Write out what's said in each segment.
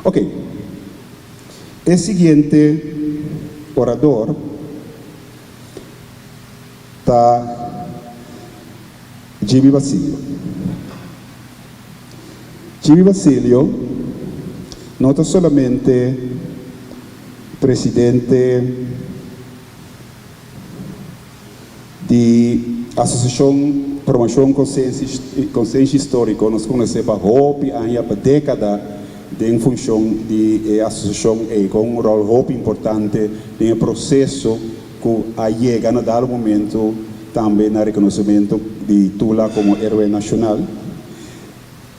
Ok, el siguiente orador está Jimmy Basilio. Jimmy Basilio no es solamente presidente de Asociación Promoción Consenso Histórico, nos conocemos há década em função de associação com um rol muito importante no processo que chega a dado momento também no reconhecimento de Tula como herói nacional.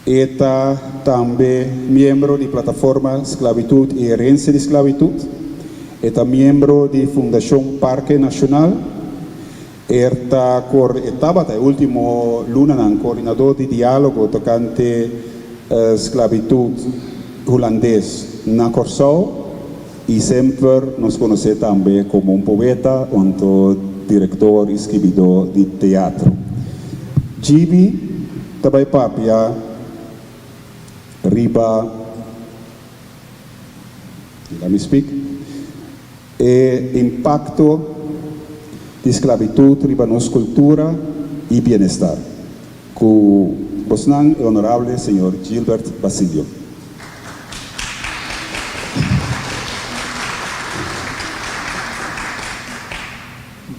Está também membro da plataforma Esclavitud e Herência de Esclavitud. Está membro da Fundação Parque Nacional. Estava até o último luna coordenador de diálogo tocante esclavitud holandês na Corsau e sempre nos conhece também como um poeta, diretor e escritor de teatro. Gibi também papia riba, let me speak, impacto de esclavitud riba nossa cultura e bem-estar. Com Bosnan, o honorável senhor Gilbert Basilio.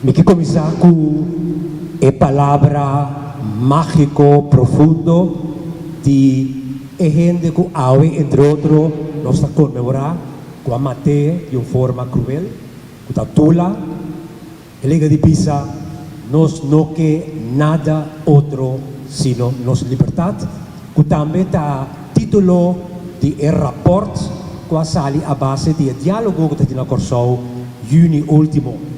Me que começar com a palavra mágico profundo de gente que hoje, entre outros, nós está comemorar com a maté de uma forma cruel, com a tula, liga de pisa, nós não quer nada outro sino nossa liberdade, que também está título de rapport que a sali a base de diálogo que está na Corsau, junho último.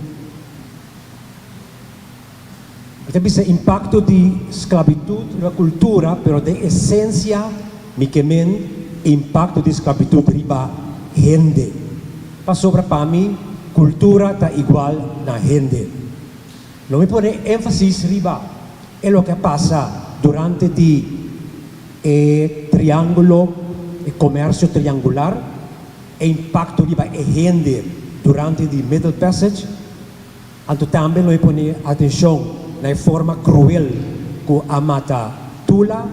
Tem esse impacto de esclavitud na cultura, pero de essência, me quemen impacto de esclavitud riba gente. Para sobre para mim, cultura está igual na gente. Não me põe ênfase riba é o que passa durante o triângulo, o comércio triangular, e impacto riba é gente durante o Middle Passage. Então também não me põe atenção na forma cruel que a mata Tula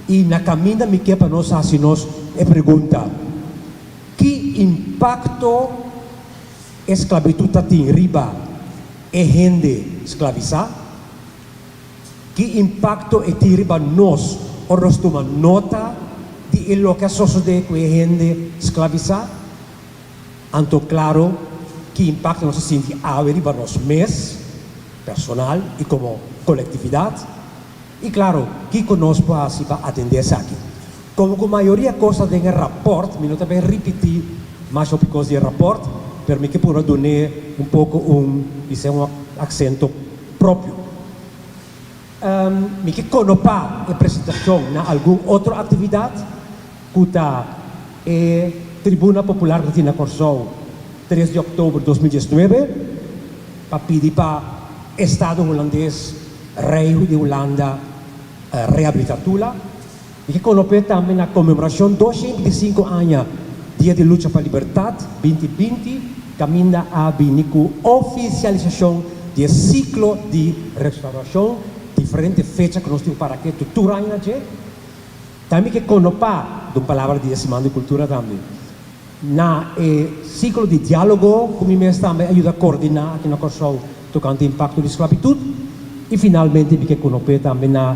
e na caminho me que para nós assim nós é pergunta que impacto a esclavitud tem riba é gente esclavizar que impacto é tem riba nós ou nós toma nota de lo que sucede com a gente esclavizar então claro que impacto nós sente a riba nós mesmos personal e como coletividade e claro que conosco assim para atender isso aqui como a maioria coisa tem rapport me não também repetir mais uma coisa de rapport para mim que por dar um pouco um acento próprio me que conopar a apresentação na alguma outra atividade que está Tribuna Popular de Tina Corsau 3 de outubro de 2019 para pedir para Estado holandês, rei de Holanda, reabilitar Tula. E que colocou também na comemoração 225 anos, Dia de Luta para a Liberdade, 2020, caminha a a oficialização do ciclo de restauração, diferentes fechas que nós temos para que tudo ainda também que conopar de uma palavra de Semana de Cultura também. Na ciclo de diálogo, como mesmo também ajuda a coordenar aqui na Corsau, tocante impacto de esclavitud e finalmente me que conopé também na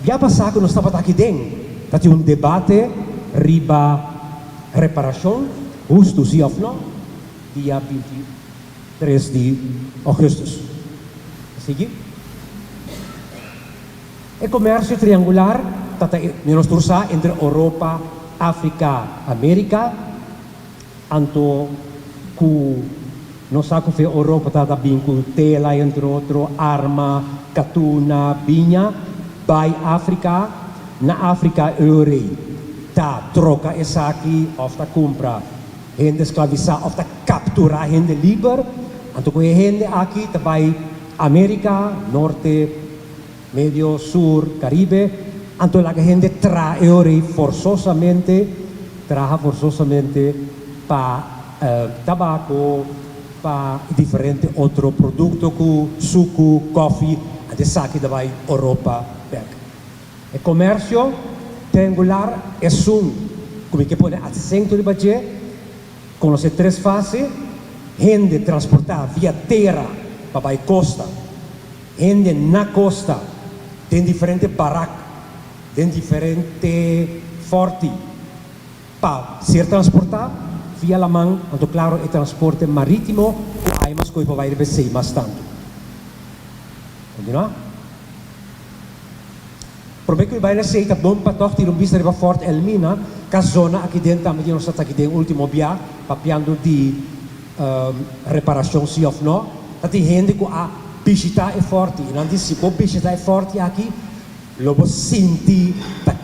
já passado nós estava aqui dentro tá um debate riba reparação justo sim ou não dia 23 de agosto seguir o comércio triangular tata nós tursa entre Europa África América anto ku nós sabemos que a Europa está bem com tela, entre outros, arma, catuna, vinha, vai África, na África, Eurei, tá troca essa aqui, ou está compra, gente escravizar, ou está capturar gente livre, então com a gente aqui, tá vai América, Norte, Medio, Sur, Caribe, entonces la gente trae trabaja forzosamente para tabaco, para diferentes otros productos, como suco, coffee, de saque de Europa. El comercio triangular es como que pone al centro de Bahía, con las tres fases, gente transportada vía tierra para la costa, gente na costa, en diferentes barracas, en diferentes forti, para ser transportado via la mão, então claro, el transporte marítimo, hay más coisa para ir más tanto. Continua? Probeer que bijna zeker bom para toch die rumbis riba fort Elmina, que zona aqui dentro também nós estamos aqui dentro último dia, papiando de reparação se ou não, dat die gente que a visita é forte, e não diz se o visita é forte aqui, logo senti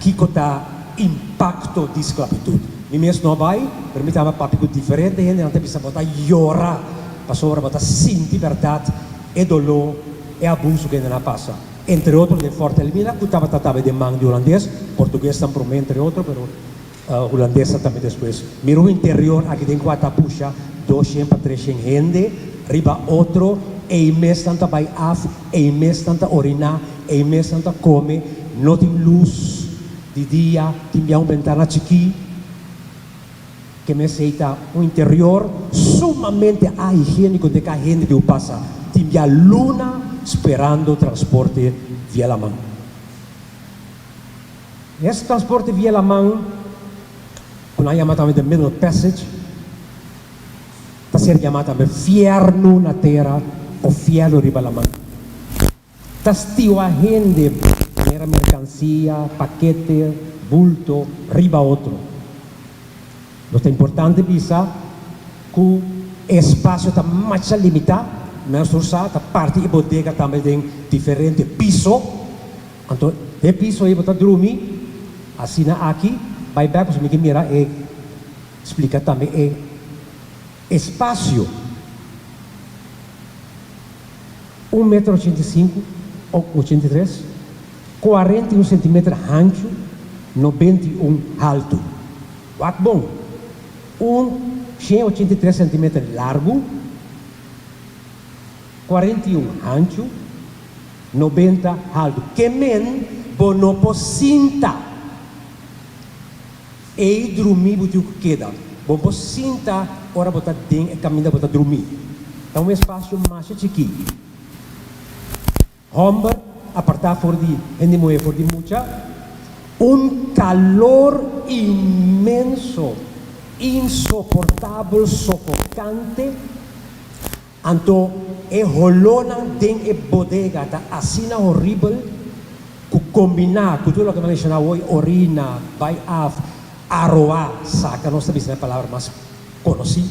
que tá impacto de esclavitud. E mesmo não vai, permita-me papi diferente, gente não tem que botar llorar, passou a botar sentir verdade, e dolor, e abuso que não passa. Entre outros, de Forte Elmina, que estava tratando de mão de holandês, português também, entre outros, mas holandês também depois. Miro o interior, aqui dentro de Atapuxa, 200 para 300 gente, riba outro, e mês tanta vai af, e mês tanta orinar, e mês tanta come, não tem luz de dia, tem uma ventana chiqui, que me aceita um interior sumamente higiênico de que a gente que passa, tem a luna, esperando transporte via la mão. Esse transporte via la mão, quando é chamado também de Middle Passage, está sendo chamado também fierno na terra ou fierno riba la mão. Está estilo a gente, era mercancia, paquete, bulto, riba outro. Então é importante pensar que o espaço está mais limitado. Nós usamos a parte de bodega também tem diferente piso. Então, o piso aí botar dormir, assim aqui, vai ver para você mirar e explicar também é espaço. 1,85 m ou 83, 41 cm ancho, 91 alto. Quatro bom. 183 cm largo, 41 ancho, 90 alto. Que men bonopo cinta. E dormir butiu queda. Bonopo cinta, ora botar dentro e caminhar botar dormir. É um espaço mais chique. Homem, apartar for de endimoe for de mucha, calor imenso, insoportável, sofocante. Então, é rolona dentro da bodega, tá assim horrível, que combinar, que tudo o que nós chamamos hoje, orina, vai af, arroa, saca, não sabia se é a palavra mais conhecida.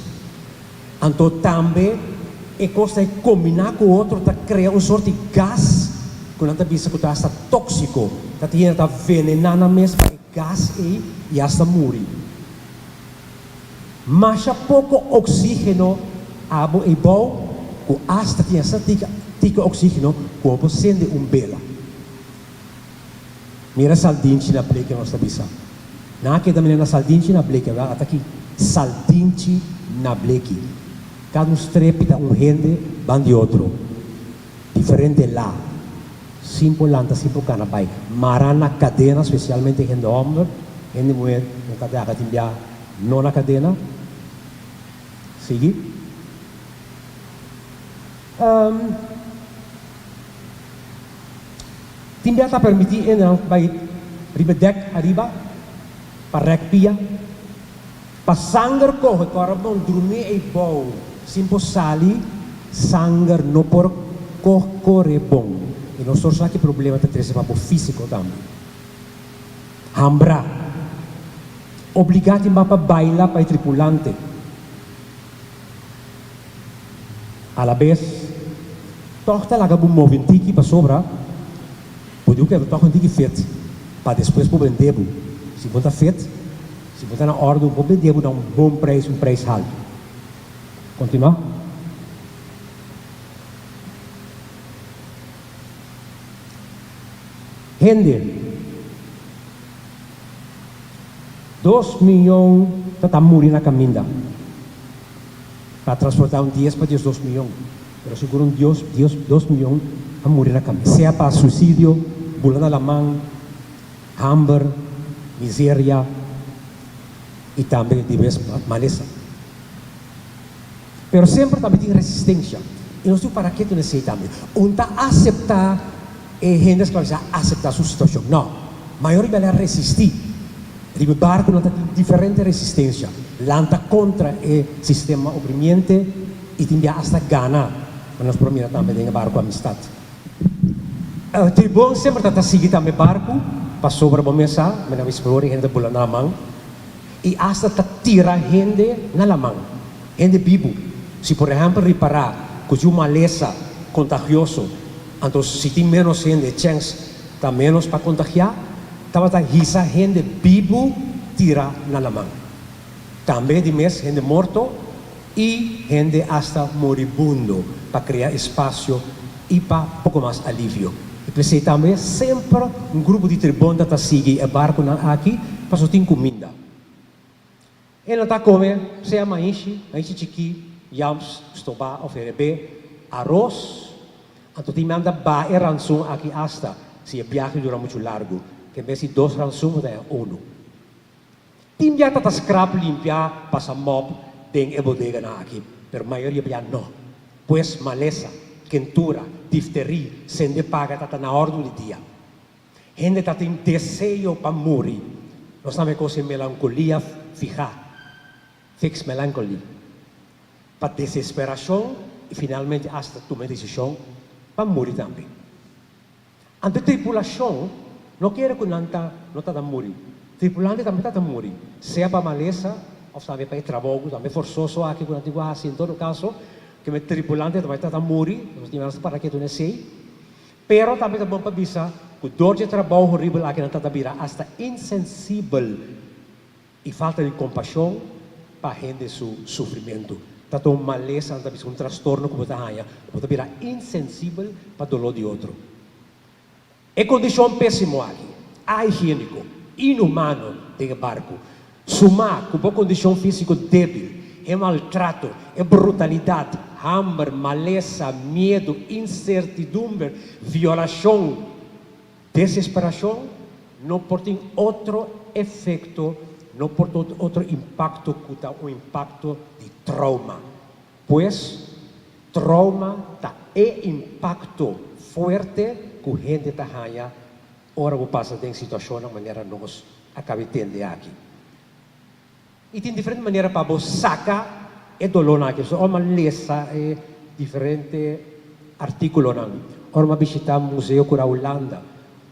Então, também, é coisa de combinar com o outro, tá criar um sorte de gás, que não está vista que está tóxico, está venenando mesmo, é gás aí, e está morrer. Mas há pouco oxígeno, abo e bom, que hasta tinha essa tica oxígeno, como sente bela. Mira saldinci na pleca nós sabia. Na que também na saldinci na pleca, até aqui saldinci na pleca. Cada estrepita gente van de outro, diferente lá. Simple lanta, simple canapai. Marana cadena, especialmente gente homem, gente mulher, não cadena timbia, não na cadena. Sigue. Timbia está permitido entrar by ribedek arriba, para recpia, para sangue corre, para bom dormir e bom, simple sali, sangue não por corre bom. E nós só que problema está trazendo para o físico também. Hambra, obrigado para bailar para o tripulante. A la vez, toca lá que um movimento para sobra, pode que toca um tique feito, para depois para vender. Se você está feito, se você está na ordem, para vender, dá um bom preço, um preço alto. Continua. Gente, 2 milhões está morrendo na caminha. Para transportar 10 para 2 milhões. Mas seguro 2 milhões a morrer na caminha. Seja para suicídio, bulana alemã, hambre, miséria e também diversas maleza. Mas sempre também tem resistência. E não sei para que tu necessita também. Não aceitar gente escravizada, aceitar sua situação. Não. A maioria vai resistir. O barco não tem diferente resistência. Lanta contra o sistema oprimiente e tem hasta gana. Mas nós prometemos também o barco amistad. O tribunal sempre está seguindo também o barco para sobrevivência, mas não explora gente bola na mão. E hasta está tira gente na mão. Gente vivo. Se, por exemplo, reparar que uma maleza contagioso, então se tem menos gente, chance está menos para contagiar, estava a gente vivo tira na mão. Também de mais gente morto e gente hasta moribundo para criar espaço e para pouco mais alívio. E pensei também sempre um grupo de tribunos que segue o barco aqui para só ter comida. Ele está comendo, se é maíz chiqui, yams, estoba, oferebe, arroz. Então tem manda ba e ransom aqui hasta se a viagem dura muito largo, que mesmo 2 ransom é 1. Tem já tá scrap limpar, passa mop, tem a bodega na aqui, pero maioria já não. Pois maleza, quentura, difteria, sende paga tá na ordem do dia. Gente tá tem desejo para morrer. Nós sabemos que melancolia fija, fix melancolia. Para desesperação e finalmente hasta tomar decisão para morrer também. A tripulação não quer que não está morrer. Tripulante também está morrer. Seja para maleza, ou sabe para trabalho, também forçoso aqui quando digo assim, em todo caso, que o tripulante também está morrer, nós temos para que tu não sei. Pero também é bom para avisar que dor de trabalho horrível aqui não está virando hasta insensível e falta de compaixão para a gente seu sofrimento. Está tão maleza, está um transtorno como está aí, pode virar insensível para o dolor de outro. É condição péssima aqui, higiênico, inumano de barco. Sumar com boa condição física débil, é maltrato, é brutalidade, hambre, maleza, medo, incertidumbre, violação, desesperação, não pode outro efeito, não pode outro impacto que o impacto de trauma. Pois, trauma é impacto forte que a gente está aí, ora vou passar em situação da maneira nós acabamos de entender aqui. E tem diferentes maneiras para você sacar o dolor aqui. Só uma lesa é diferente artículo não. Ora visitar o museu da Holanda.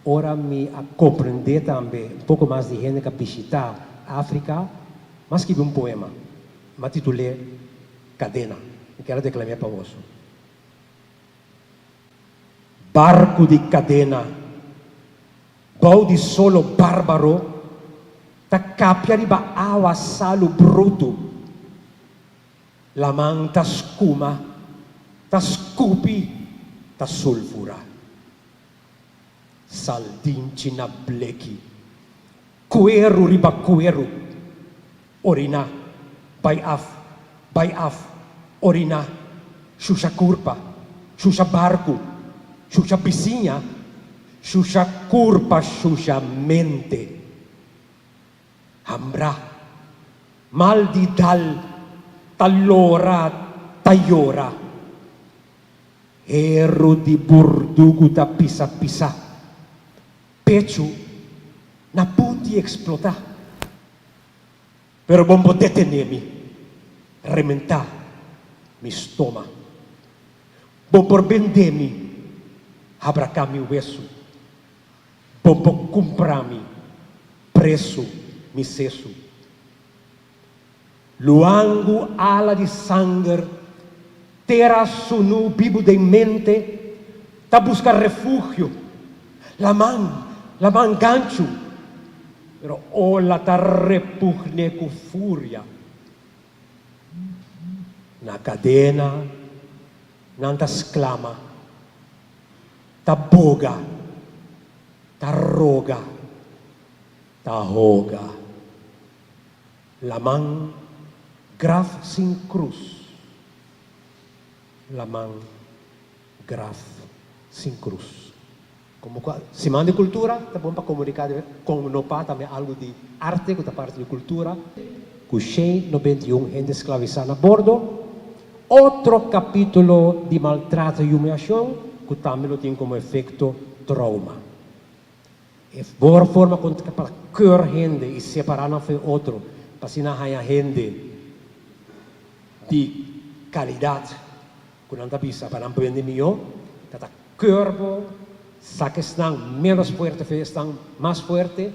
Ora me compreender também um pouco mais de gente que visitar a África, mas que um poema. Me titulei Cadena. E quero declamar para você. Barco de cadena, bau de solo bárbaro, ta capia riba awa salo bruto, la man ta scuma, ta scupi, ta sulfura, saldinci na blechi, cuero riba cuero, orina, by af, orina, shusha curpa, shusha barco, Xuxa vizinha, Xuxa curpa, Xuxa mente. Hambra, mal di dal, talora, tayora. Ero di burdugo da pisa. Pecho, na punti explota. Pero bombo detenemi, rementa, mi stoma. Bombo vendemi, abracami o hueso, bombo comprami, preço, mi cesso. Luango ala de sangue, terra sunu vivo de mente, ta busca refúgio, la man gancho, pero ola ta repugne com fúria. Na cadena, nanta exclama, ta boga, ta roga, ta hoga, lamang graf sin cruz, lamang graf sin cruz. Como semana de cultura, tá bom para comunicar com no pa também algo de arte, que tá parte de cultura. Com 91 gente esclavizada a bordo. Outro capítulo de maltrato e humilhação, que também tem como efeito trauma. É boa forma para cur gente e separar um do outro, para se não há gente de qualidade, que não está vista para não aprender melhor, que corpo, saque estão menos forte, estão mais forte,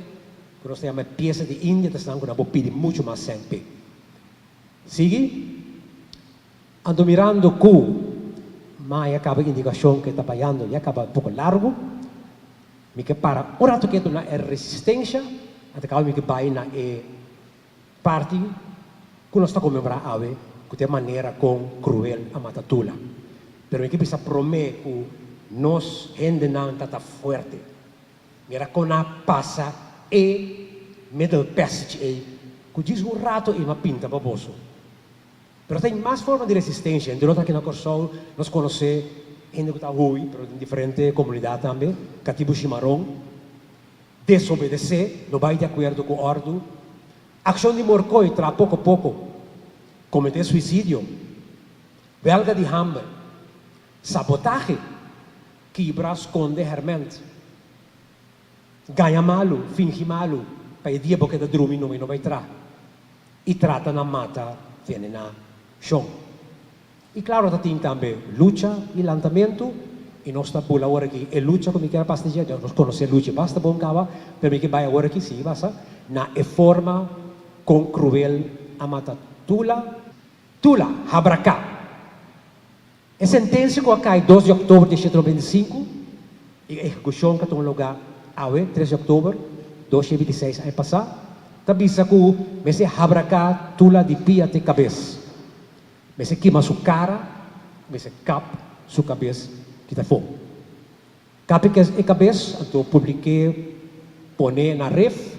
que nós temos peça de Índia, estão com uma bopida muito mais sempre. Sigue? Ando mirando que, mas acaba a indicação que está pagando, e acaba um pouco largo, me que para, o rato que é resistência, até que me que vai na parte, que nós está comemorando ave, que tem maneira com cruel a matatula. Pero me que precisa prometer que nós gente não está forte. Mira com a passa e middle passage que diz rato e uma pinta baboso. Pero tem mais forma de resistência. De outra que na Corsol nós conhecemos gente que está ruim, pero em diferente comunidade também, cativo chimarrão, desobedecer, não vai de acordo com a ordem, ação de morcoi, tra pouco a pouco, cometer suicídio, belga de hambre, sabotagem, quebrar, esconder, hermente, ganha malo, finge malo, para o dia porque da dormir não vai entrar, e trata na mata, vem na chão. E claro, tem também luta e lançamento, e nós estamos por agora aqui, é luta como que era pastilha, nós conhecemos luta, basta bom cava, para que vai agora aqui, sim, basta, na forma com cruel a mata tula, habracá. A sentença que cai 2 de outubro de 1995, e a execução que tem lugar, 3 de outubro de 2026, aí passar, tabisa que esse habracá tula de pia de cabeça. Mas queima sua cara, mas cap sua cabeça que está fogo. Cap e cabeça, então publiquei, pone na ref,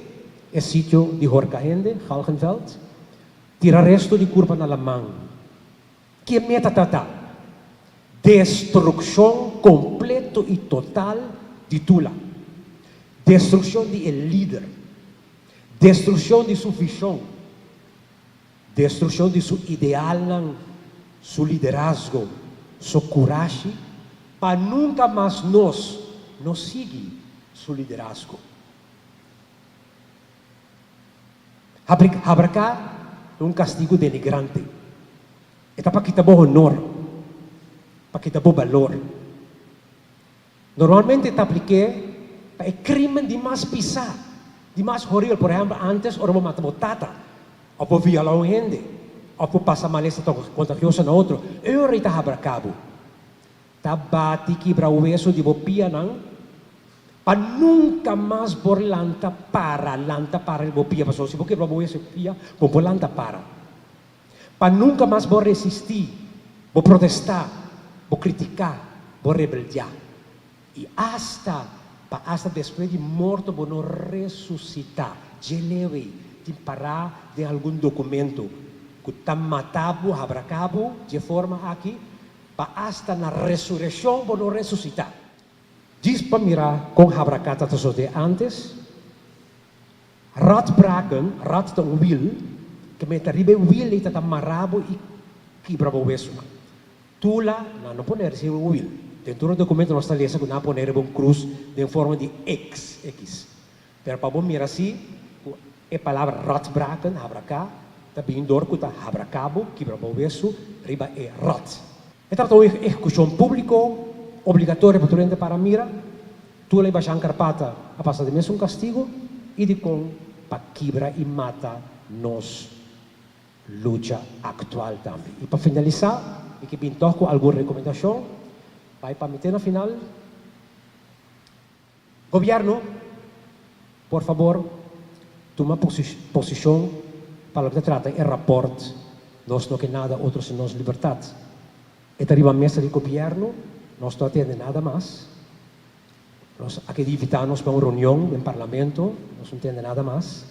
é sítio de Horcahende, Galgenveld, tira resto de curva na lamang. Que meta tata? Destruição completa e total de Tula. Destruição de el líder. Destruição de sua visão. Destruição de seu ideal, seu liderazgo, sua coragem, para nunca mais nós seguir seu liderazgo. Habracá é um castigo denigrante. É para que bom honor, para que bom valor. Normalmente está apliqué para o crime de mais pisar, de mais horrível. Por exemplo, antes, o robô mata botata. Ou por violar um gente, ou por passar maleza contagiosa na outro. Eu rei tá abracabo. Tá bate quebra o osso de bopia não, para nunca mais por lanta para o bopia. Mas se você quebra o osso pia, por lanta para nunca mais por resistir, por protestar, por criticar, por rebeliar. E hasta depois de morto, por não ressuscitar. Geleve. De parar de algum documento que está matado, abracado, de forma aqui, para hasta na ressurreição, para não ressuscitar. Diz para mirar com abracata de antes, ratbraken, rat de wil, que me terrible wil está amarrado e quebra o osso. Tula, não poner se o wil. Dentro do documento nós está lendo que não poner um cruz de forma de X. Pero para mirar assim, a palavra ratbraken, abracá, também dor que está abracabo, quebra o osso, riba é rat. Então, a execução pública, obrigatória para mira, tu leva a Carpata a passar de mesmo castigo, e de com para quebra e mata nos luta atual também. E para finalizar, e que pintou com alguma recomendação, vai para meter na final. Governo, por favor, toma posição para o que trata é rapport, nós não queremos nada outro senão liberdade. E arriba a mesa de governo, nós não atende nada mais. Aquí invitarnos para una reunión en el Parlamento, no se entiende nada más.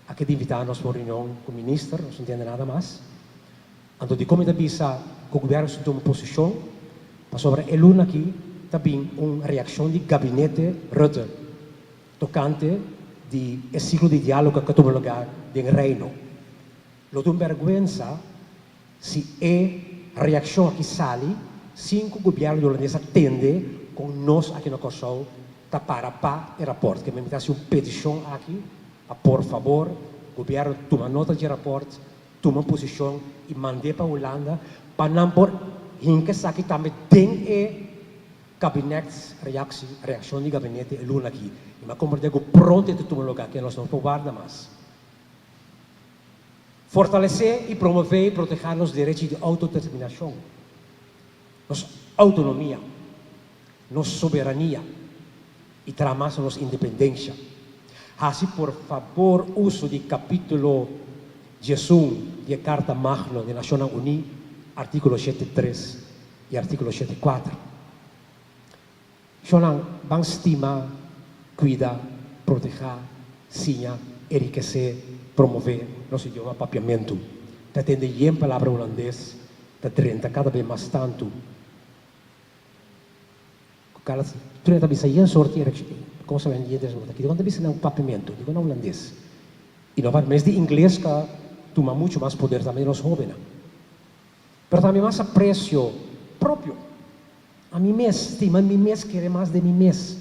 Aquí invitarnos para una reunión con el ministro, no se entiende nada más. Entonces, como avisa que el gobierno se toma posición, para sobre el lunes aquí, también una reacción del gabinete Rutte, tocante del ciclo de diálogo que tuvo lugar en el Reino. Lo de vergüenza si la reacción que sale, sin que el gobierno holandés atende con nos aqui no Kosovo, para el reporte. Que me invitasse una petición aquí, por favor, el gobierno toma nota del reporte, toma posición y mande para Holanda, para não por hinke saki também tem gabinete reação do gabinete é luna aqui. E mas como digo pronto de tomar lugar que nós não podemos mais. Fortalecer e promover e proteger os direitos de autodeterminação, nossa autonomia, nossa soberania e tramar nossa independência. Assim, por favor, uso do capítulo 11 da Carta Magna das Nações Unidas, artículo 7.3 e artículo 7.4. Sono van estimar, cuidar, proteger, signar, enriquecer, promover nosso idioma papiamento. Te atende em palavra holandês, te trenta cada vez mais tanto. Tu não bisa em sorte como se vende desde aqui. Quando bisa não papiamento, digo não holandês. E não vai mais de inglês que toma muito mais poder também nos jovens. Pero também mais aprecio próprio. A mim mesmo, estima a mim mesmo, querer mais de mim mesmo,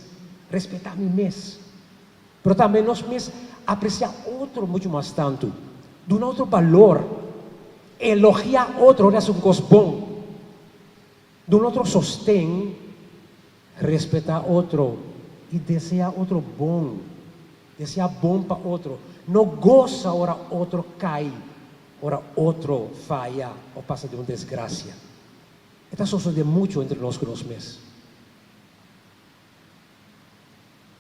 respeitar a mim mesmo. Mas também nós mesmos apreciar outro muito mais tanto, de um outro valor, elogiar outro, é um coisa bom, de um outro sostém, respeitar outro e desejar outro bom, desejar bom para outro. Não goza ora outro cai, ora outro falha ou passa de uma desgraça. Está sucede muito entre nós com nós mesmos.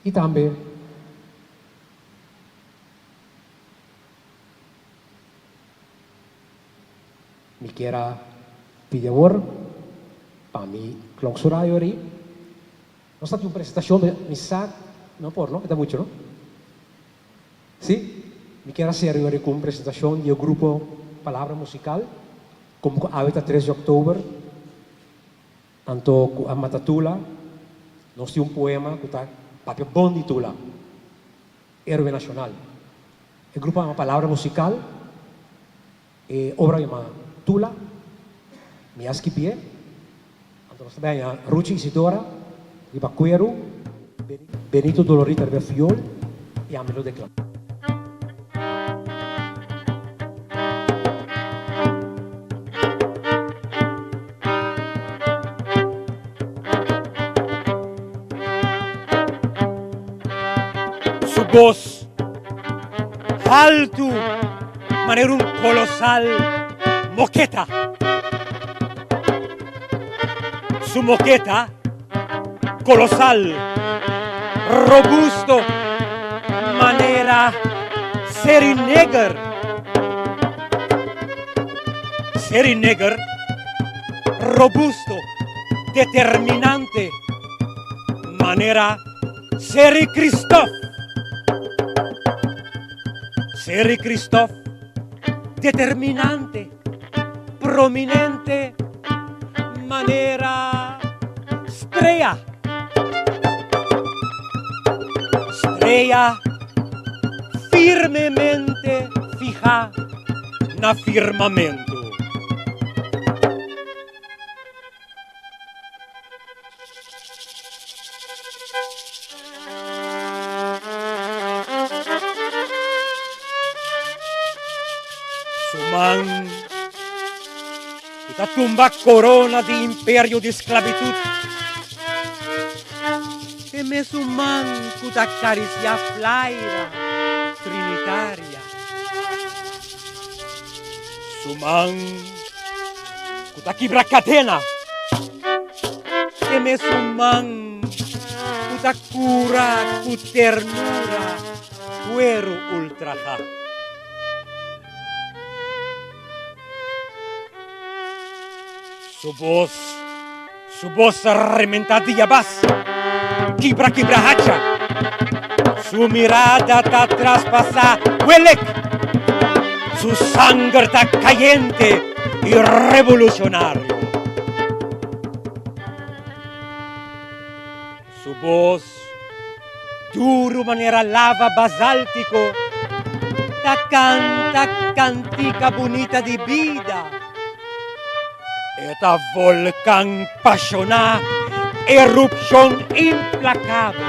E também, me quero pedir para me clausurar aí. Nós temos uma apresentação de missa, não por, não? Está muito, não? Sim? Me quero ser agora com uma apresentação do grupo Palavra Musical, como a 3 de outubro. Anto a Matatula, nós temos poema que está papel bom de Tula, Héroe Nacional. O grupo é uma palavra musical, obra é uma Tula, Miaski Pie, anto nós também a Ruchi Isidora, Ibacuero, Benito Dolorita de Fiol e Amelo de Clam. Voz alto, manera un colosal moqueta. Su moqueta colosal, robusto, manera Serinegger. Serinegger, robusto, determinante, manera Seri Christoph. Seri Christoph, determinante, prominente, manera Strella. Strella, firmemente fija na firmamento. Suman, kita tumba corona di imperio di esclavitud. E me suman kuta caricia flaira trinitaria. Suman kuta kibra catena. E me suman kuta cura ku ternura cuero ultraja. Su voz rementadilla bas, Kibra-kibrahacha. Su mirada ta traspasa huelek. Su sangre ta caliente y revolucionario. Su voz duro manera lava basáltico. Ta canta cantica bonita di vida. Eta volcán pasional, erupción implacable.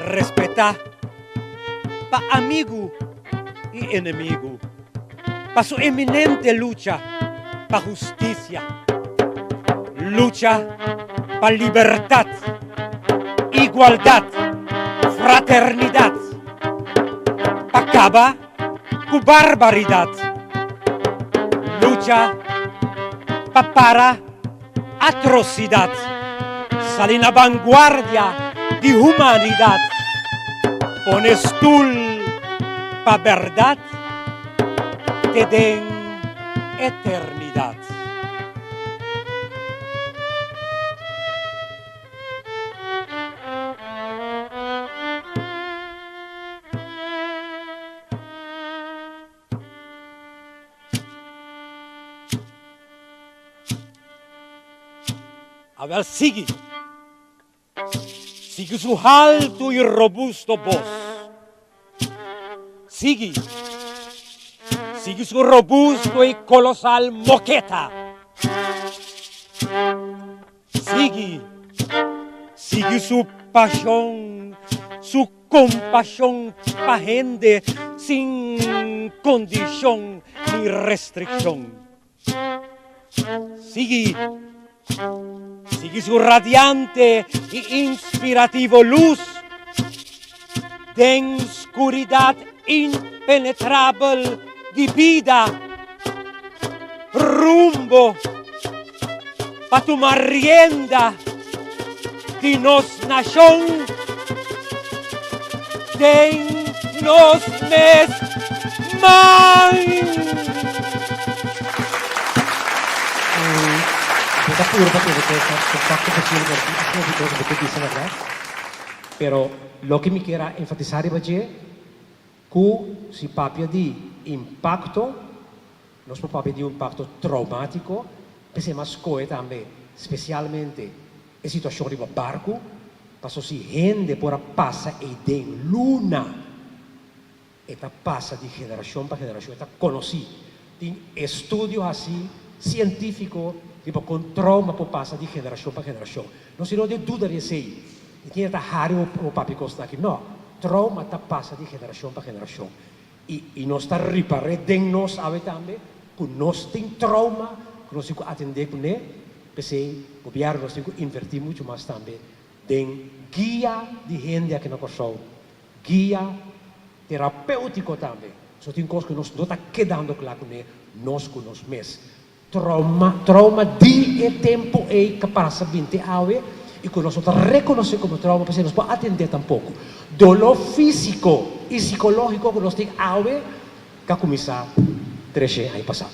Respeta pa amigo y enemigo, pa su eminente lucha pa justicia, lucha pa libertad, igualdad, fraternidad, pa acaba cu barbaridad, lucha pa para atrocidad, sale en la vanguardia de humanidad, pones tú pa verdad, te den eternidad. A ver, sigue su alto y robusto voz. Sigue su robusto y colosal moqueta. Sigue su pasión, su compasión pa' gente sin condición ni restricción. Sigue su radiante y inspirativo luz de oscuridad impenetrable de vida, rumbo pa tomar rienda de nos nación, de nos mes Está puro porque contacto posible con lo que dicen acá. Pero lo que me quiera enfatizar es que si papia di impacto, nos papia di impacto traumático, pese más coe también, especialmente en situación de barco, paso si gente por pasa e den luna, esta pasa de generación para generación, esta conocí, de estudio así científico, tipo con trauma por passa de generação para generação. Não se não de dúvida de sei. E tinha esta raro o papi costa aqui. Não, trauma tá passa de generação para generação. E nós está reparando de nós sabe também, que nós tem trauma, que nós temos que atender com ele. Pensei, o governo nós temos que invertir muito mais também. Tem guia de gente aqui na Kosovo, guia terapêutico também. Só tem coisas que nós não está quedando claro com ele, nós com nós mesmos. Trauma di e tempo e que passa 20 anos e que nós reconhecemos como trauma, porque nós podemos atender tampouco. Dolor físico e psicológico que nós temos que começar a crescer aí passar.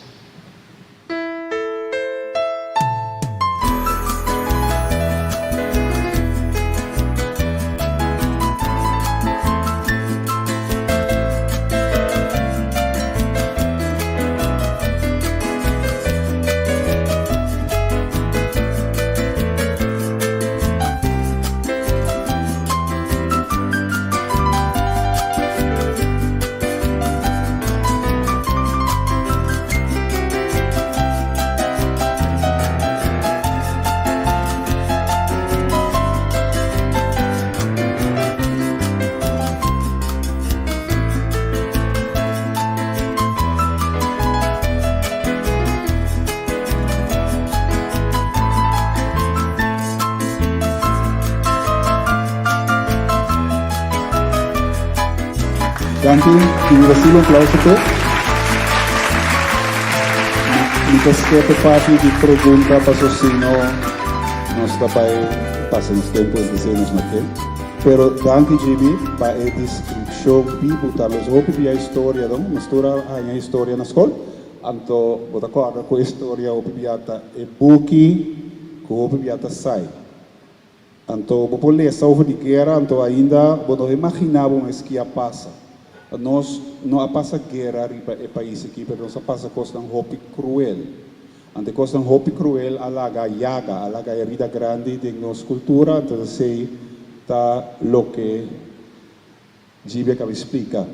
Danke, Brasil, um aplauso por. Muitas parte de pergunta para o senhor, nós também passamos tempo de sermos naquele. Pero danke, Jimmy, para a descrição. associação Bibo, tá? Nós vamos ver a história, não? Mistura a história na escola. Então, vou acorda com a história, o bibiata é buki, com o bibiata sai. Então, vou pôr essa over de guerra, então ainda, vou imaginar o que passa. Nós não passa guerra em país aqui, mas nós passa coisa um hopi cruel. Ante coisa um hopi cruel, alaga a herida grande de nossa cultura, então sei tá lo que Gibia que explica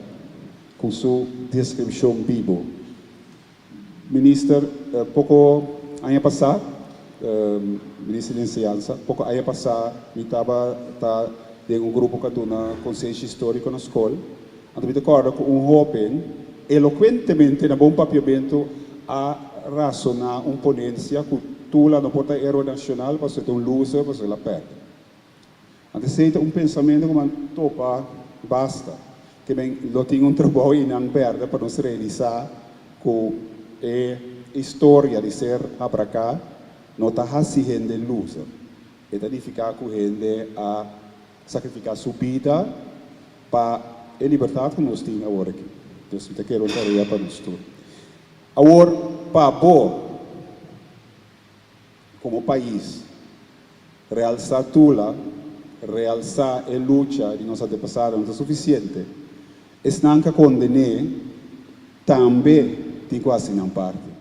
com sua descrição vivo. Ministro, pouco ano passado, ministro de Enseñanza, pouco ano passado, eu estava em grupo que estou na consciência histórica na escola. Então, eu recordo que jovem, eloquentemente, na bom papiamento, a razonar ponência que tu lá no porta héroe nacional, para ser loser, para ser la perde. Então, seita pensamento como topa, basta. Que bem, eu tenho trabalho e não perde para nos realizar que a história de ser abracá não está assim gente loser. É significar que gente a sacrificar sua vida para a liberdade que nós temos agora aqui. Então, eu quero tarefa para nós todos. Agora, para bom, como país, realçar Tula, realçar a luta de nossa antepassados não é suficiente. Estão a condenar também tem quase não parte.